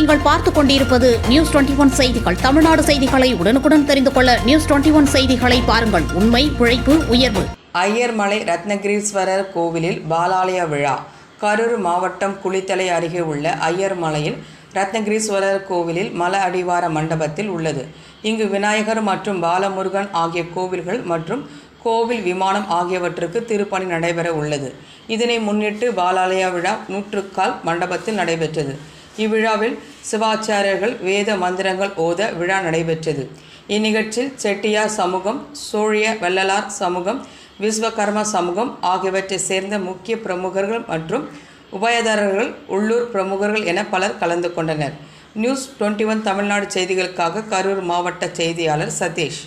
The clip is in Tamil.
நீங்கள் பார்த்துக் கொண்டிருப்பது நியூஸ் 21 செய்திகள். தமிழ்நாடு செய்திகளை உடனுக்குடன் தெரிந்து கொள்ள நியூஸ் 21 செய்திகளை பாருங்கள். உண்மை, உழைப்பு, உயர்வு. ஐயர்மலை ரத்னகிரீஸ்வரர் கோவிலில் பாலாலய விழா. கரூர் மாவட்டம் குளித்தலை அருகே உள்ள ஐயர்மலையில் ரத்னகிரீஸ்வரர் கோவிலில் மல அடிவார மண்டபத்தில் உள்ளது. இங்கு விநாயகர் மற்றும் பாலமுருகன் ஆகிய கோவில்கள் மற்றும் கோவில் விமானம் ஆகியவற்றுக்கு திருப்பணி நடைபெற உள்ளது. இதனை முன்னிட்டு பாலாலய விழா 100 மண்டபத்தில் நடைபெற்றது. இவ்விழாவில் சிவாச்சாரியர்கள் வேத மந்திரங்கள் ஓத விழா நடைபெற்றது. இந்நிகழ்ச்சியில் செட்டியார் சமூகம், சோழிய வெள்ளலார் சமூகம், விஸ்வகர்ம சமூகம் ஆகியவற்றை சேர்ந்த முக்கிய பிரமுகர்கள் மற்றும் உபயதாரர்கள், உள்ளூர் பிரமுகர்கள் என பலர் கலந்து கொண்டனர். நியூஸ் 21 தமிழ்நாடு செய்திகளுக்காக கரூர் மாவட்ட செய்தியாளர் சதீஷ்.